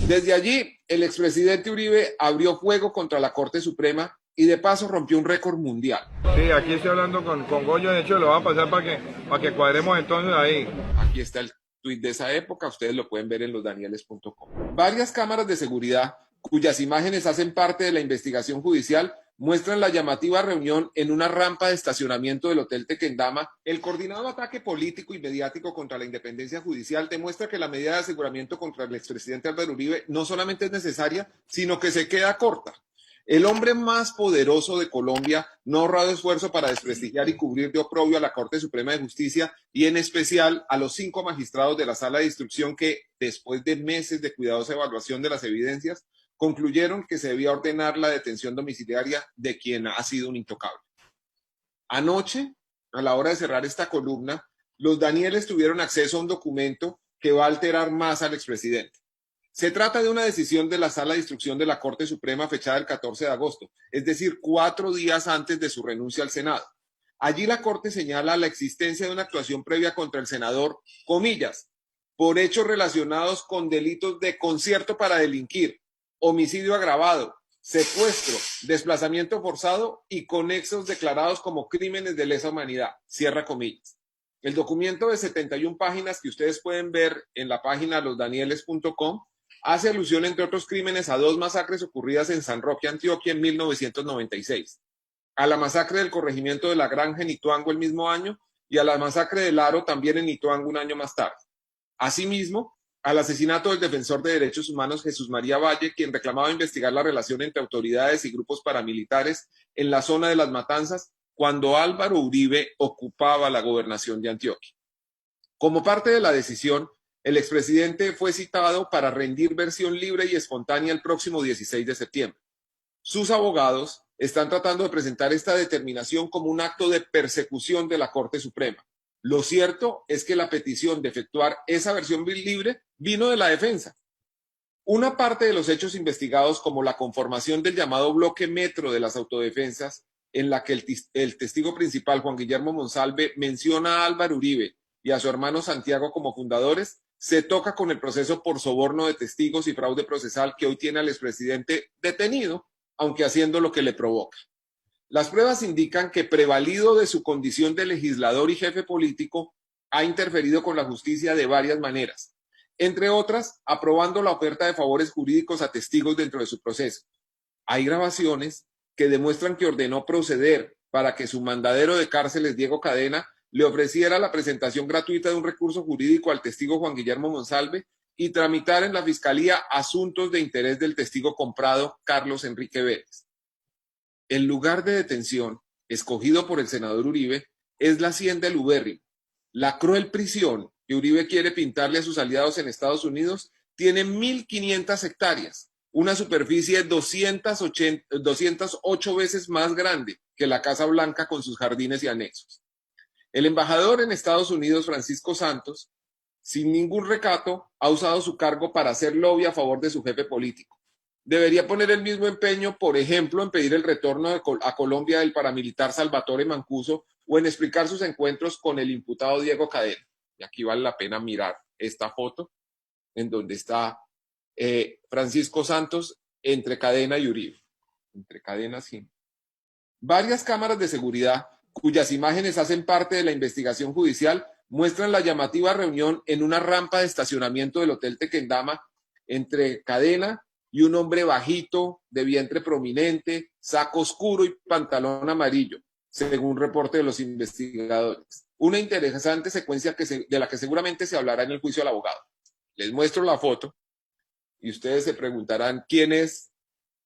Desde allí, el expresidente Uribe abrió fuego contra la Corte Suprema y de paso rompió un récord mundial. Sí, aquí estoy hablando con Goyo, de hecho lo voy a pasar para que cuadremos entonces ahí. Aquí está el tuit de esa época, ustedes lo pueden ver en losdanieles.com. Varias cámaras de seguridad, cuyas imágenes hacen parte de la investigación judicial, muestran la llamativa reunión en una rampa de estacionamiento del Hotel Tequendama. El coordinado ataque político y mediático contra la independencia judicial demuestra que la medida de aseguramiento contra el expresidente Álvaro Uribe no solamente es necesaria, sino que se queda corta. El hombre más poderoso de Colombia no ha ahorrado esfuerzo para desprestigiar y cubrir de oprobio a la Corte Suprema de Justicia y en especial a los 5 magistrados de la Sala de Instrucción que, después de meses de cuidadosa evaluación de las evidencias, concluyeron que se debía ordenar la detención domiciliaria de quien ha sido un intocable. Anoche, a la hora de cerrar esta columna, los Danieles tuvieron acceso a un documento que va a alterar más al expresidente. Se trata de una decisión de la Sala de Instrucción de la Corte Suprema fechada el 14 de agosto, es decir, 4 días antes de su renuncia al Senado. Allí la Corte señala la existencia de una actuación previa contra el senador, comillas, por hechos relacionados con delitos de concierto para delinquir, homicidio agravado, secuestro, desplazamiento forzado y conexos declarados como crímenes de lesa humanidad, cierra comillas. El documento de 71 páginas que ustedes pueden ver en la página losdanieles.com hace alusión, entre otros crímenes, a 2 masacres ocurridas en San Roque, Antioquia, en 1996, a la masacre del corregimiento de La Granja en Ituango el mismo año y a la masacre del Aro también en Ituango un año más tarde. Asimismo, al asesinato del defensor de derechos humanos Jesús María Valle, quien reclamaba investigar la relación entre autoridades y grupos paramilitares en la zona de las Matanzas cuando Álvaro Uribe ocupaba la gobernación de Antioquia. Como parte de la decisión, el expresidente fue citado para rendir versión libre y espontánea el próximo 16 de septiembre. Sus abogados están tratando de presentar esta determinación como un acto de persecución de la Corte Suprema. Lo cierto es que la petición de efectuar esa versión libre vino de la defensa. Una parte de los hechos investigados, como la conformación del llamado bloque metro de las autodefensas, en la que el testigo principal, Juan Guillermo Monsalve, menciona a Álvaro Uribe y a su hermano Santiago como fundadores, se toca con el proceso por soborno de testigos y fraude procesal que hoy tiene al expresidente detenido, aunque haciendo lo que le provoca. Las pruebas indican que, prevalido de su condición de legislador y jefe político, ha interferido con la justicia de varias maneras, entre otras, aprobando la oferta de favores jurídicos a testigos dentro de su proceso. Hay grabaciones que demuestran que ordenó proceder para que su mandadero de cárceles, Diego Cadena, le ofreciera la presentación gratuita de un recurso jurídico al testigo Juan Guillermo Monsalve y tramitar en la Fiscalía asuntos de interés del testigo comprado, Carlos Enrique Vélez. El lugar de detención, escogido por el senador Uribe, es la hacienda El Ubérrimo. La cruel prisión que Uribe quiere pintarle a sus aliados en Estados Unidos tiene 1.500 hectáreas, una superficie 208 veces más grande que la Casa Blanca con sus jardines y anexos. El embajador en Estados Unidos, Francisco Santos, sin ningún recato, ha usado su cargo para hacer lobby a favor de su jefe político. Debería poner el mismo empeño, por ejemplo, en pedir el retorno a Colombia del paramilitar Salvatore Mancuso o en explicar sus encuentros con el imputado Diego Cadena. Y aquí vale la pena mirar esta foto en donde está Francisco Santos entre Cadena y Uribe. Entre Cadena, sí. Varias cámaras de seguridad, cuyas imágenes hacen parte de la investigación judicial, muestran la llamativa reunión en una rampa de estacionamiento del Hotel Tequendama entre Cadena y un hombre bajito, de vientre prominente, saco oscuro y pantalón amarillo, según reporte de los investigadores. Una interesante secuencia de la que seguramente se hablará en el juicio al abogado. Les muestro la foto y ustedes se preguntarán quién es,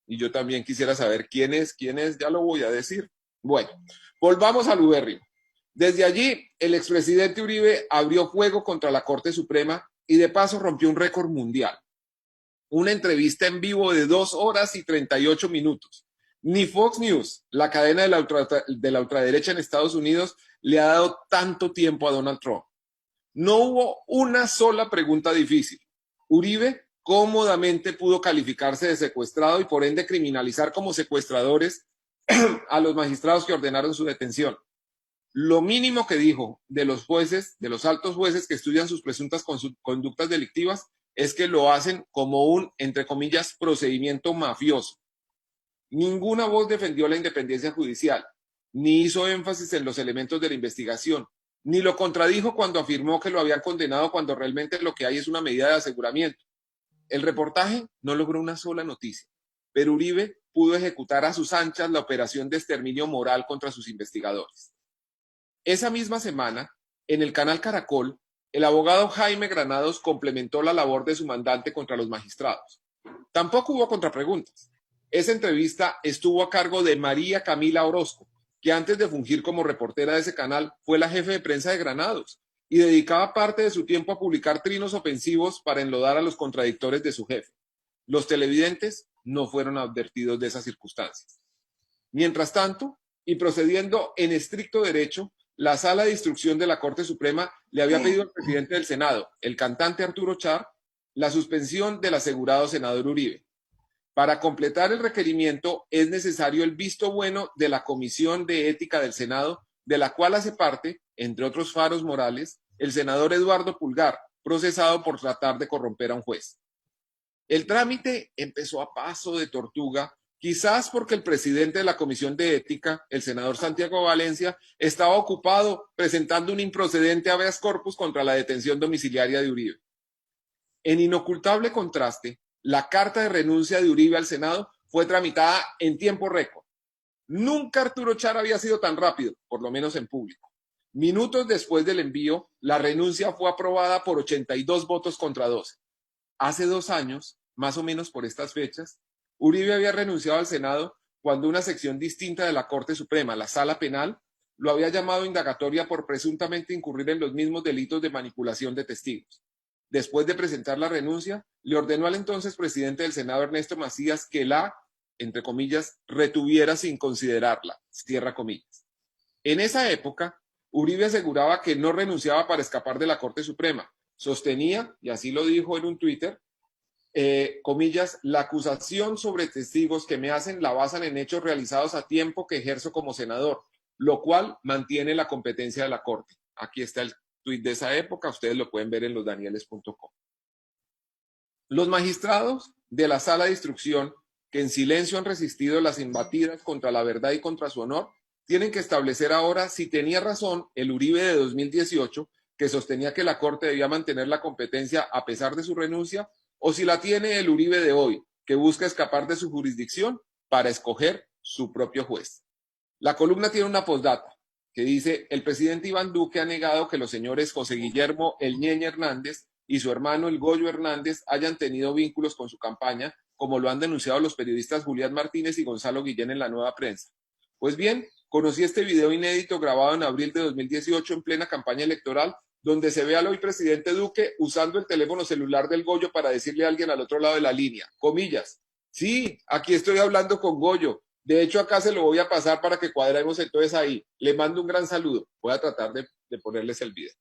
y yo también quisiera saber quién es, ya lo voy a decir. Bueno, volvamos al Ubérrimo. Desde allí, el expresidente Uribe abrió fuego contra la Corte Suprema y de paso rompió un récord mundial. Una entrevista en vivo de 2 horas y 38 minutos. Ni Fox News, la cadena de la ultraderecha en Estados Unidos, le ha dado tanto tiempo a Donald Trump. No hubo una sola pregunta difícil. Uribe cómodamente pudo calificarse de secuestrado y por ende criminalizar como secuestradores a los magistrados que ordenaron su detención. Lo mínimo que dijo de los jueces, de los altos jueces que estudian sus presuntas conductas delictivas, es que lo hacen como un, entre comillas, procedimiento mafioso. Ninguna voz defendió la independencia judicial, ni hizo énfasis en los elementos de la investigación, ni lo contradijo cuando afirmó que lo habían condenado cuando realmente lo que hay es una medida de aseguramiento. El reportaje no logró una sola noticia, pero Uribe pudo ejecutar a sus anchas la operación de exterminio moral contra sus investigadores. Esa misma semana, en el canal Caracol, el abogado Jaime Granados complementó la labor de su mandante contra los magistrados. Tampoco hubo contrapreguntas. Esa entrevista estuvo a cargo de María Camila Orozco, que antes de fungir como reportera de ese canal fue la jefe de prensa de Granados y dedicaba parte de su tiempo a publicar trinos ofensivos para enlodar a los contradictores de su jefe. Los televidentes no fueron advertidos de esas circunstancias. Mientras tanto, y procediendo en estricto derecho, la Sala de Instrucción de la Corte Suprema le había pedido al presidente del Senado, el cantante Arturo Char, la suspensión del asegurado senador Uribe. Para completar el requerimiento es necesario el visto bueno de la Comisión de Ética del Senado, de la cual hace parte, entre otros faros morales, el senador Eduardo Pulgar, procesado por tratar de corromper a un juez. El trámite empezó a paso de tortuga, quizás porque el presidente de la Comisión de Ética, el senador Santiago Valencia, estaba ocupado presentando un improcedente habeas corpus contra la detención domiciliaria de Uribe. En inocultable contraste, la carta de renuncia de Uribe al Senado fue tramitada en tiempo récord. Nunca Arturo Char había sido tan rápido, por lo menos en público. Minutos después del envío, la renuncia fue aprobada por 82 votos contra 12. Hace 2 años, más o menos por estas fechas, Uribe había renunciado al Senado cuando una sección distinta de la Corte Suprema, la Sala Penal, lo había llamado indagatoria por presuntamente incurrir en los mismos delitos de manipulación de testigos. Después de presentar la renuncia, le ordenó al entonces presidente del Senado, Ernesto Macías, que la, entre comillas, retuviera sin considerarla, cierra comillas. En esa época, Uribe aseguraba que no renunciaba para escapar de la Corte Suprema. Sostenía, y así lo dijo en un Twitter, comillas, la acusación sobre testigos que me hacen la basan en hechos realizados a tiempo que ejerzo como senador, lo cual mantiene la competencia de la Corte. Aquí está el tuit de esa época, ustedes lo pueden ver en losdanieles.com. Los magistrados de la Sala de Instrucción, que en silencio han resistido las embatidas contra la verdad y contra su honor, tienen que establecer ahora si tenía razón el Uribe de 2018, que sostenía que la Corte debía mantener la competencia a pesar de su renuncia, o si la tiene el Uribe de hoy, que busca escapar de su jurisdicción para escoger su propio juez. La columna tiene una postdata que dice: el presidente Iván Duque ha negado que los señores José Guillermo El Ñeñe Hernández y su hermano el Goyo Hernández hayan tenido vínculos con su campaña, como lo han denunciado los periodistas Julián Martínez y Gonzalo Guillén en La Nueva Prensa. Pues bien, conocí este video inédito grabado en abril de 2018 en plena campaña electoral, donde se ve al hoy presidente Duque usando el teléfono celular del Goyo para decirle a alguien al otro lado de la línea, comillas, sí, aquí estoy hablando con Goyo, de hecho acá se lo voy a pasar para que cuadremos entonces ahí, le mando un gran saludo, voy a tratar de ponerles el video.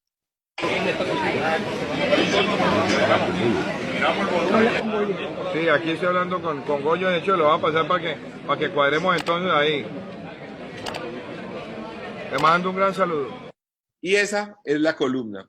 Sí, aquí estoy hablando con Goyo, de hecho lo voy a pasar para que cuadremos entonces ahí. Le mando un gran saludo. Y esa es la columna.